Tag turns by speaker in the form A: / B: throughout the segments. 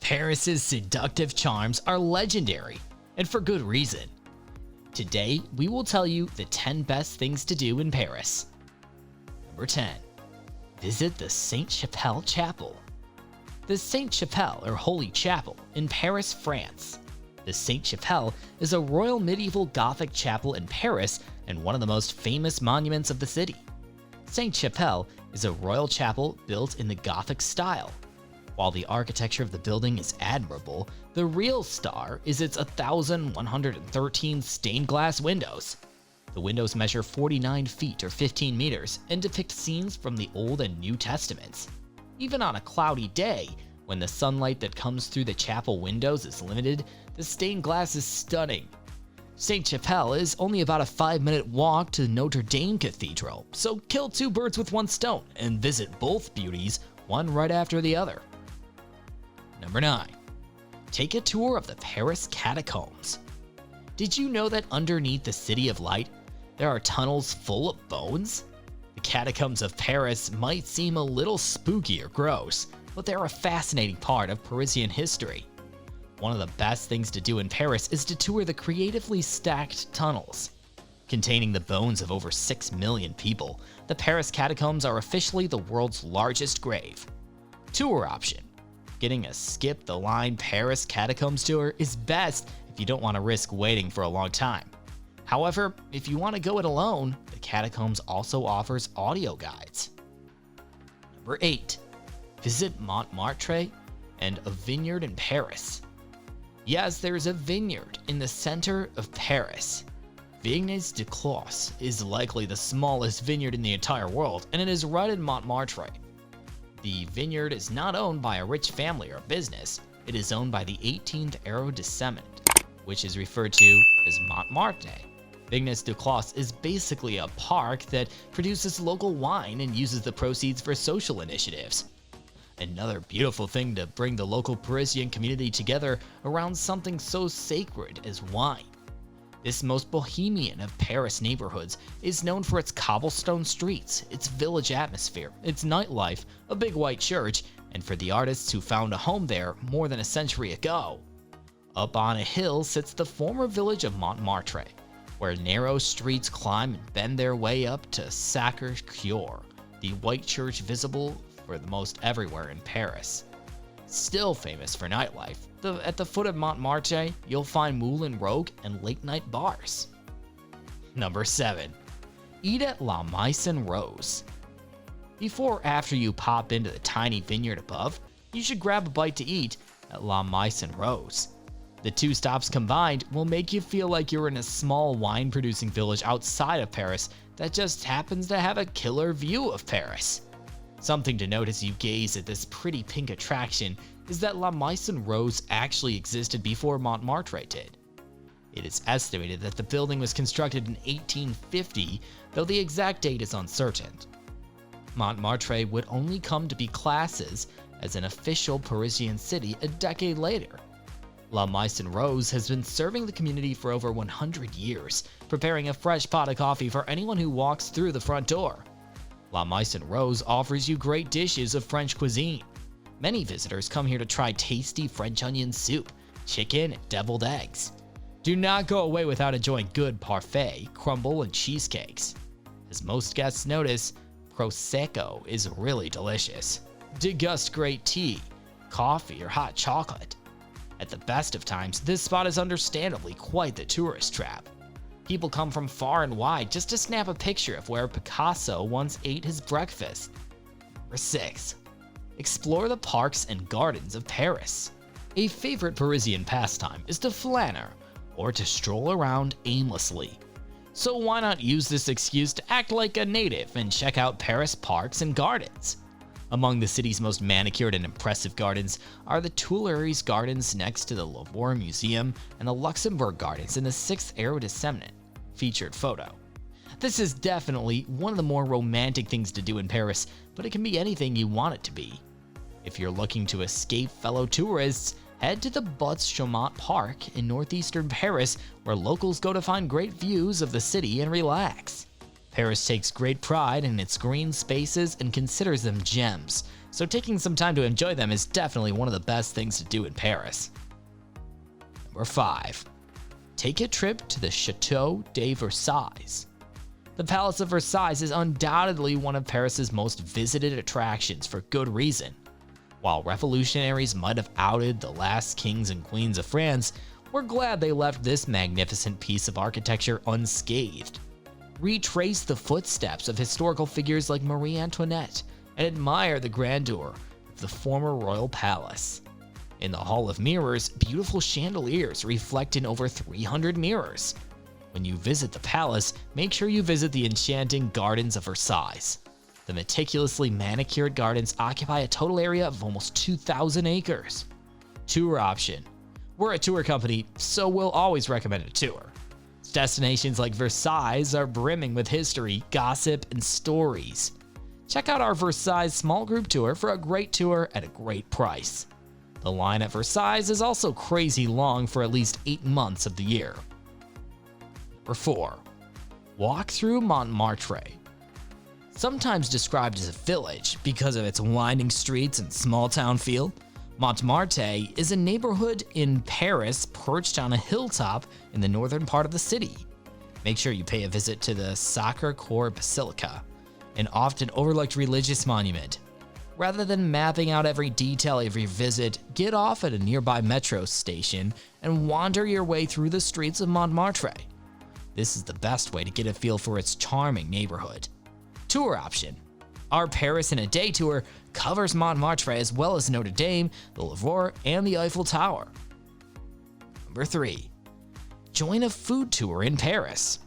A: Paris's seductive charms are legendary, and for good reason. Today, we will tell you the 10 best things to do in Paris. Number 10. Visit the Sainte-Chapelle Chapel. The Sainte-Chapelle, or Holy Chapel, in Paris, France. The Sainte-Chapelle is a royal medieval Gothic chapel in Paris and one of the most famous monuments of the city. Sainte-Chapelle is a royal chapel built in the Gothic style. While the architecture of the building is admirable, the real star is its 1,113 stained glass windows. The windows measure 49 feet or 15 meters and depict scenes from the Old and New Testaments. Even on a cloudy day, when the sunlight that comes through the chapel windows is limited, the stained glass is stunning. Sainte-Chapelle is only about a 5-minute walk to Notre Dame Cathedral, so kill 2 birds with 1 stone and visit both beauties, one right after the other. Number 9. Take a tour of the Paris Catacombs. Did you know that underneath the City of Light, there are tunnels full of bones? The Catacombs of Paris might seem a little spooky or gross, but they're a fascinating part of Parisian history. One of the best things to do in Paris is to tour the creatively stacked tunnels. Containing the bones of over 6 million people, the Paris Catacombs are officially the world's largest grave. Tour option. Getting a skip-the-line Paris Catacombs tour is best if you don't want to risk waiting for a long time. However, if you want to go it alone, the Catacombs also offers audio guides. Number 8. Visit Montmartre and a vineyard in Paris. Yes, there's a vineyard in the center of Paris. Vignes de Clos is likely the smallest vineyard in the entire world, and it is right in Montmartre. The vineyard is not owned by a rich family or business. It is owned by the 18th arrondissement, which is referred to as Montmartre. Vignes de Clos is basically a park that produces local wine and uses the proceeds for social initiatives. Another beautiful thing to bring the local Parisian community together around something so sacred as wine. This most bohemian of Paris neighborhoods is known for its cobblestone streets, its village atmosphere, its nightlife, a big white church, and for the artists who found a home there more than a century ago. Up on a hill sits the former village of Montmartre, where narrow streets climb and bend their way up to Sacré-Cœur, the white church visible for the most everywhere in Paris. Still famous for nightlife, at the foot of Montmartre, you'll find Moulin Rouge and late-night bars. Number 7. Eat at La Maison Rose. Before or after you pop into the tiny vineyard above, you should grab a bite to eat at La Maison Rose. The 2 stops combined will make you feel like you're in a small wine-producing village outside of Paris that just happens to have a killer view of Paris. Something to note as you gaze at this pretty pink attraction is that La Maison Rose actually existed before Montmartre did. It is estimated that the building was constructed in 1850, though the exact date is uncertain. Montmartre would only come to be classed as an official Parisian city a decade later. La Maison Rose has been serving the community for over 100 years, preparing a fresh pot of coffee for anyone who walks through the front door. La Maison Rose offers you great dishes of French cuisine. Many visitors come here to try tasty French onion soup, chicken, and deviled eggs. Do not go away without enjoying good parfait, crumble, and cheesecakes. As most guests notice, Prosecco is really delicious. Degust great tea, coffee, or hot chocolate. At the best of times, this spot is understandably quite the tourist trap. People come from far and wide just to snap a picture of where Picasso once ate his breakfast. Number 6. Explore the parks and gardens of Paris. A favorite Parisian pastime is to flaneur, or to stroll around aimlessly. So why not use this excuse to act like a native and check out Paris parks and gardens? Among the city's most manicured and impressive gardens are the Tuileries Gardens next to the Louvre Museum and the Luxembourg Gardens in the 6th arrondissement. Featured photo. This is definitely one of the more romantic things to do in Paris, but it can be anything you want it to be. If you're looking to escape fellow tourists, head to the Buttes-Chaumont Park in northeastern Paris, where locals go to find great views of the city and relax. Paris takes great pride in its green spaces and considers them gems, so taking some time to enjoy them is definitely one of the best things to do in Paris. Number 5. Take a trip to the Chateau de Versailles. The Palace of Versailles is undoubtedly one of Paris's most visited attractions for good reason. While revolutionaries might have outed the last kings and queens of France, we're glad they left this magnificent piece of architecture unscathed. Retrace the footsteps of historical figures like Marie Antoinette and admire the grandeur of the former royal palace. In the Hall of Mirrors, beautiful chandeliers reflect in over 300 mirrors. When you visit the palace, make sure you visit the enchanting Gardens of Versailles. The meticulously manicured gardens occupy a total area of almost 2,000 acres. Tour option. We're a tour company, so we'll always recommend a tour. Destinations like Versailles are brimming with history, gossip, and stories. Check out our Versailles small group tour for a great tour at a great price. The line at Versailles is also crazy long for at least 8 months of the year. Number 4. Walk through Montmartre. Sometimes described as a village because of its winding streets and small town feel, Montmartre is a neighborhood in Paris perched on a hilltop in the northern part of the city. Make sure you pay a visit to the Sacré-Cœur Basilica, an often overlooked religious monument. Rather than mapping out every detail of your visit, get off at a nearby metro station and wander your way through the streets of Montmartre. This is the best way to get a feel for its charming neighborhood. Tour option. Our Paris in a Day tour covers Montmartre as well as Notre Dame, the Louvre, and the Eiffel Tower. Number 3. Join a food tour in Paris.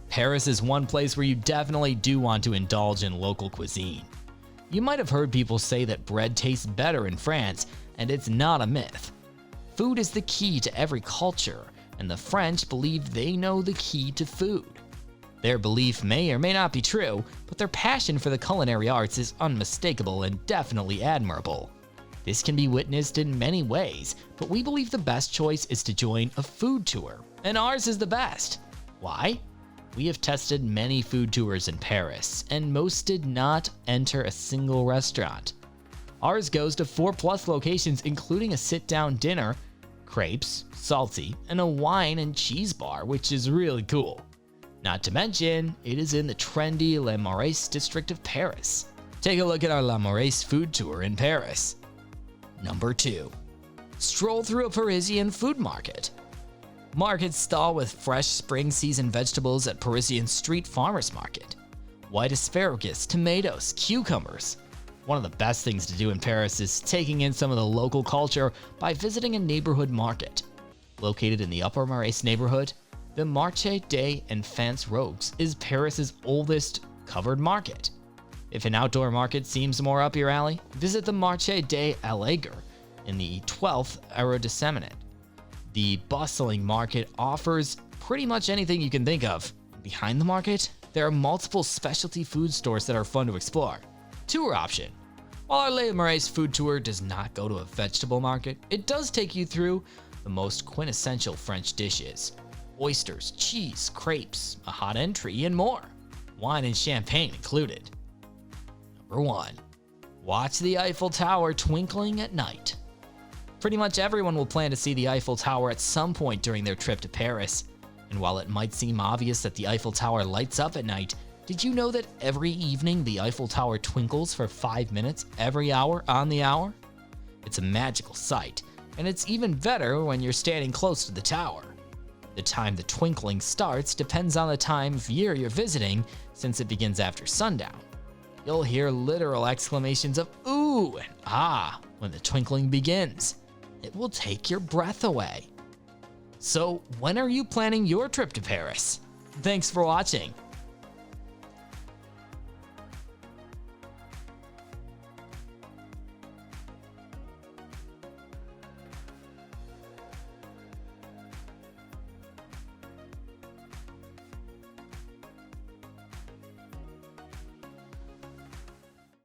A: Paris is one place where you definitely do want to indulge in local cuisine. You might have heard people say that bread tastes better in France, and it's not a myth. Food is the key to every culture, and the French believe they know the key to food. Their belief may or may not be true, but their passion for the culinary arts is unmistakable and definitely admirable. This can be witnessed in many ways, but we believe the best choice is to join a food tour, and ours is the best. Why? We have tested many food tours in Paris, and most did not enter a single restaurant. Ours goes to 4+ locations, including a sit-down dinner, crepes, salty, and a wine and cheese bar, which is really cool. Not to mention, it is in the trendy Le Marais district of Paris. Take a look at our Le Marais food tour in Paris. Number 2. Stroll through a Parisian food market. Markets stall with fresh spring season vegetables at Parisian street farmers market. White asparagus, tomatoes, cucumbers. One of the best things to do in Paris is taking in some of the local culture by visiting a neighborhood market. Located in the Upper Marais neighborhood, the Marché des Enfants Rogues is Paris's oldest covered market. If an outdoor market seems more up your alley, visit the Marché des Allègres in the 12th arrondissement. The bustling market offers pretty much anything you can think of. Behind the market, there are multiple specialty food stores that are fun to explore. Tour option. While our Le Marais food tour does not go to a vegetable market, it does take you through the most quintessential French dishes. Oysters, cheese, crepes, a hot entry, and more. Wine and champagne included. Number 1. Watch the Eiffel Tower twinkling at night. Pretty much everyone will plan to see the Eiffel Tower at some point during their trip to Paris. And while it might seem obvious that the Eiffel Tower lights up at night, did you know that every evening the Eiffel Tower twinkles for 5 minutes every hour on the hour? It's a magical sight, and it's even better when you're standing close to the tower. The time the twinkling starts depends on the time of year you're visiting, since it begins after sundown. You'll hear literal exclamations of "ooh" and "ah" when the twinkling begins. It will take your breath away. So, when are you planning your trip to Paris? Thanks for watching.